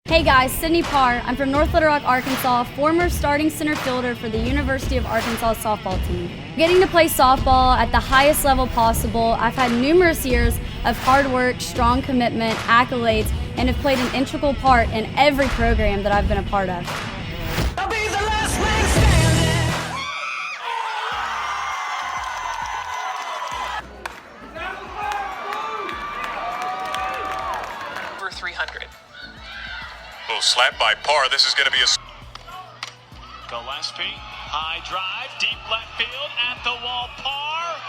Hey guys, Sydney Parr. I'm from North Little Rock, Arkansas, former starting center fielder for the University of Arkansas softball team. Getting to play softball at the highest level possible, I've had numerous years of hard work, strong commitment, accolades, and have played an integral part in every program that I've been a part of. I'll be the last man standing. Over 300. Little slap by Parr. This is going to be a... Gillespie, high drive, deep left field, at the wall, Parr.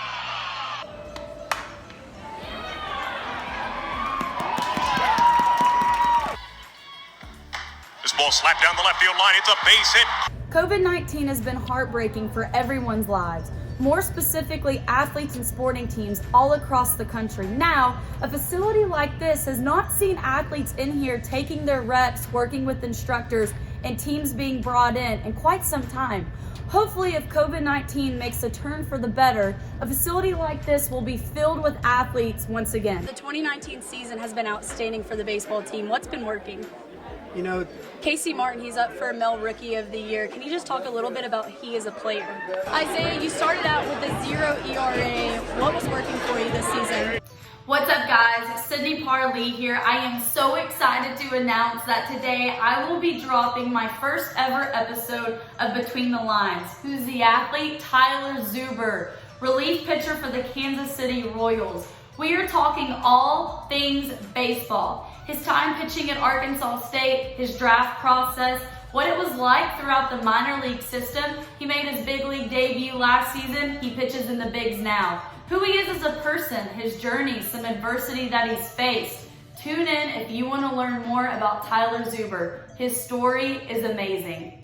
This ball slapped down the left field line. It's a base hit. COVID-19 has been heartbreaking for everyone's lives, more specifically athletes and sporting teams all across the country. Now, a facility like this has not seen athletes in here taking their reps, working with instructors, and teams being brought in quite some time. Hopefully, if COVID-19 makes a turn for the better, a facility like this will be filled with athletes once again. The 2019 season has been outstanding for the baseball team. What's been working? You know, Casey Martin, he's up for Male Rookie of the Year. Can you just talk a little bit about he as a player? Isaiah, you started out with a 0 ERA. What was working for you this season? What's up, guys? Sydney Parr here. I am so excited to announce that today I will be dropping my first ever episode of Between the Lines. Who's the athlete? Tyler Zuber, relief pitcher for the Kansas City Royals. We are talking all things baseball. His time pitching at Arkansas State, his draft process, what it was like throughout the minor league system. He made his big league debut last season. He pitches in the bigs now. Who he is as a person, his journey, some adversity that he's faced. Tune in if you want to learn more about Tyler Zuber. His story is amazing.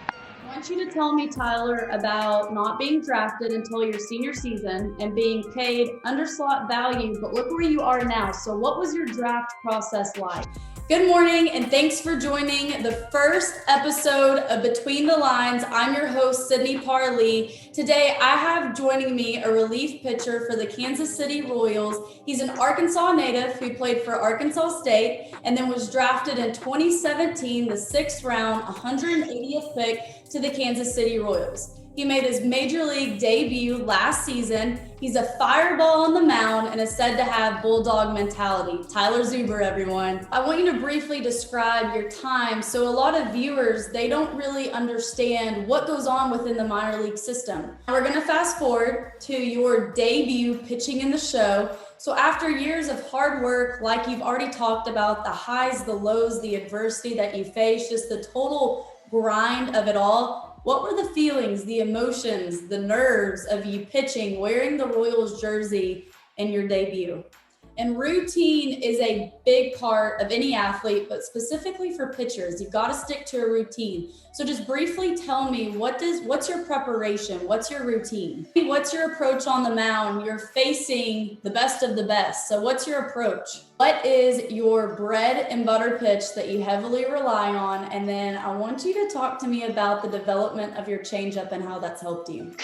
I want you to tell me, Tyler, about not being drafted until your senior season and being paid under slot value, but look where you are now. So what was your draft process like? Good morning, and thanks for joining the first episode of Between the Lines. I'm your host, Sydney Parr. Today, I have joining me a relief pitcher for the Kansas City Royals. He's an Arkansas native who played for Arkansas State and then was drafted in 2017, the 6th round, 180th pick to the Kansas City Royals. He made his major league debut last season. He's a fireball on the mound and is said to have bulldog mentality. Tyler Zuber, everyone. I want you to briefly describe your time. So a lot of viewers, they don't really understand what goes on within the minor league system. We're gonna fast forward to your debut pitching in the show. So after years of hard work, like you've already talked about, the highs, the lows, the adversity that you faced, just the total grind of it all, what were the feelings, the emotions, the nerves of you pitching, wearing the Royals jersey in your debut? And routine is a big part of any athlete, but specifically for pitchers, you've got to stick to a routine. So just briefly tell me, what's your preparation? What's your routine? What's your approach on the mound? You're facing the best of the best. So what's your approach? What is your bread and butter pitch that you heavily rely on? And then I want you to talk to me about the development of your changeup and how that's helped you.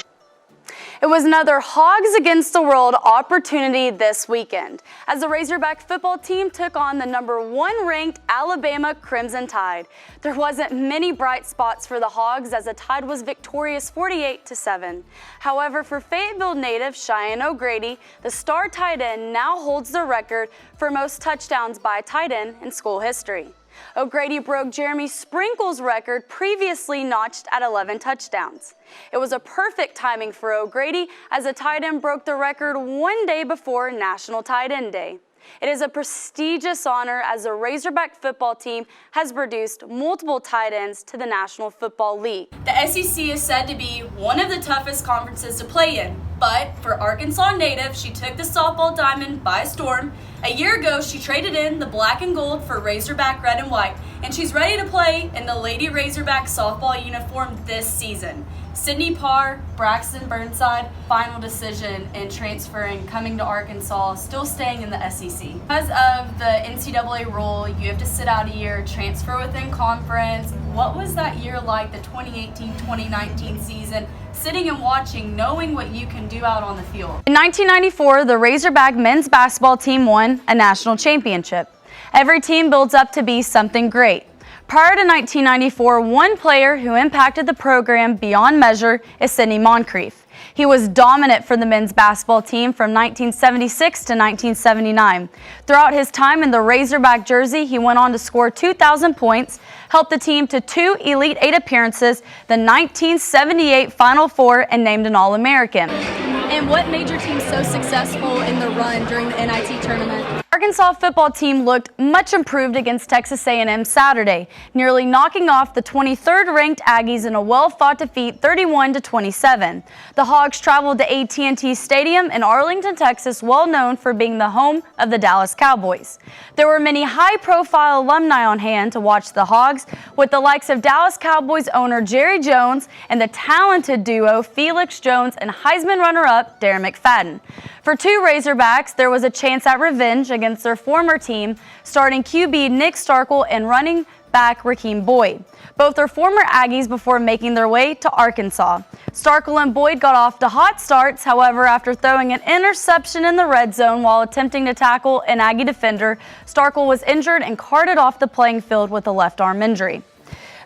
It was another Hogs Against the World opportunity this weekend as the Razorback football team took on the #1 ranked Alabama Crimson Tide. There wasn't many bright spots for the Hogs as the Tide was victorious 48-7. However, for Fayetteville native Cheyenne O'Grady, the star tight end now holds the record for most touchdowns by a tight end in school history. O'Grady broke Jeremy Sprinkle's record, previously notched at 11 touchdowns. It was a perfect timing for O'Grady as a tight end broke the record one day before National Tight End Day. It is a prestigious honor as the Razorback football team has produced multiple tight ends to the National Football League. The SEC is said to be one of the toughest conferences to play in, but for Arkansas native, she took the softball diamond by storm. A year ago, she traded in the black and gold for Razorback red and white, and she's ready to play in the Lady Razorback softball uniform this season. Sydney Parr, Braxton Burnside, final decision in transferring, coming to Arkansas, still staying in the SEC. Because of the NCAA rule, you have to sit out a year, transfer within conference. What was that year like, the 2018-2019 season, sitting and watching, knowing what you can do out on the field? In 1994, the Razorback men's basketball team won a national championship. Every team builds up to be something great. Prior to 1994, one player who impacted the program beyond measure is Sidney Moncrief. He was dominant for the men's basketball team from 1976 to 1979. Throughout his time in the Razorback jersey, he went on to score 2,000 points, helped the team to 2 Elite Eight appearances, the 1978 Final Four, and named an All-American. And what made your team so successful in the run during the NIT tournament? Arkansas football team looked much improved against Texas A&M Saturday, nearly knocking off the 23rd ranked Aggies in a well-fought defeat 31-27. The Hogs traveled to AT&T Stadium in Arlington, Texas, well known for being the home of the Dallas Cowboys. There were many high-profile alumni on hand to watch the Hogs, with the likes of Dallas Cowboys owner Jerry Jones and the talented duo Felix Jones and Heisman runner-up Darren McFadden. For two Razorbacks, there was a chance at revenge against their former team, starting QB Nick Starkel and running back Raheem Boyd. Both are former Aggies before making their way to Arkansas. Starkel and Boyd got off to hot starts, however, after throwing an interception in the red zone while attempting to tackle an Aggie defender, Starkel was injured and carted off the playing field with a left arm injury.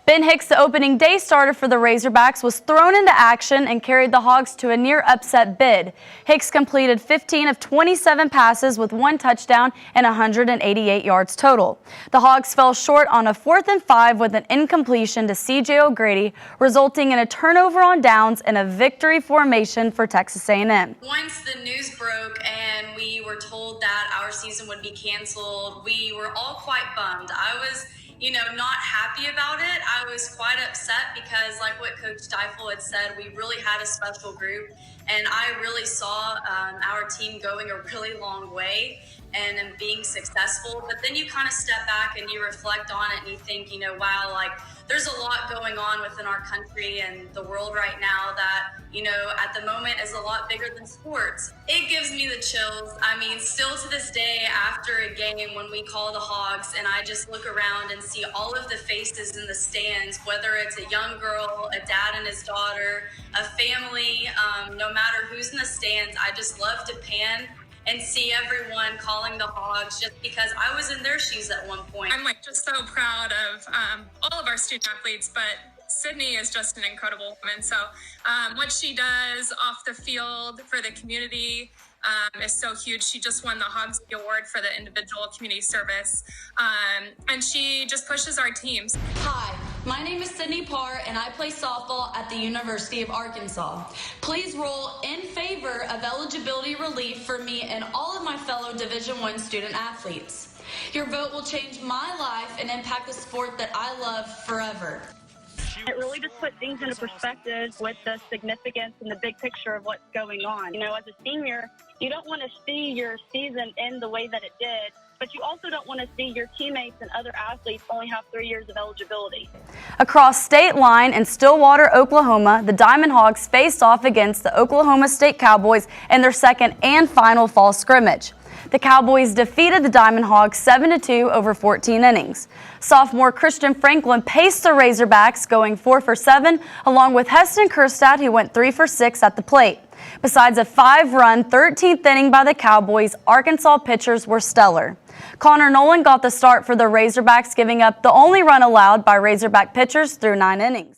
Ben Hicks, the opening day starter for the Razorbacks, was thrown into action and carried the Hogs to a near upset bid. Hicks completed 15 of 27 passes with 1 touchdown and 188 yards total. The Hogs fell short on a 4th and 5 with an incompletion to C.J. O'Grady, resulting in a turnover on downs and a victory formation for Texas A&M. Once the news broke and we were told that our season would be canceled, we were all quite bummed. I was not happy about it. I was quite upset because, like what Coach Steifel had said, we really had a special group, and I really saw our team going a really long way and being successful. But then you kind of step back and you reflect on it and you think, wow, like there's a lot going on within our country and the world right now that, at the moment is a lot bigger than sports. It gives me the chills. I mean, still to this day, after a game when we call the Hogs and I just look around and see all of the faces in the stands, whether it's a young girl, a dad and his daughter, a family, no matter who's in the stands, I just love to pan and see everyone calling the Hogs just because I was in their shoes at one point. I'm just so proud of all of our student athletes, but Sydney is just an incredible woman. So what she does off the field for the community is so huge. She just won the Hogs Award for the individual community service, and she just pushes our teams. Hi, my name is Sydney Parr, and I play softball at the University of Arkansas. Please roll in favor of eligibility relief for me and all of my fellow Division I student athletes. Your vote will change my life and impact the sport that I love forever. It really just put things into perspective with the significance and the big picture of what's going on. As a senior, you don't want to see your season end the way that it did, but you also don't want to see your teammates and other athletes only have 3 years of eligibility. Across state line in Stillwater, Oklahoma, the Diamond Hogs faced off against the Oklahoma State Cowboys in their second and final fall scrimmage. The Cowboys defeated the Diamond Hogs 7-2 over 14 innings. Sophomore Christian Franklin paced the Razorbacks, going 4 for 7, along with Heston Kerstad, who went 3 for 6 at the plate. Besides a 5-run 13th inning by the Cowboys, Arkansas pitchers were stellar. Connor Nolan got the start for the Razorbacks, giving up the only run allowed by Razorback pitchers through 9 innings.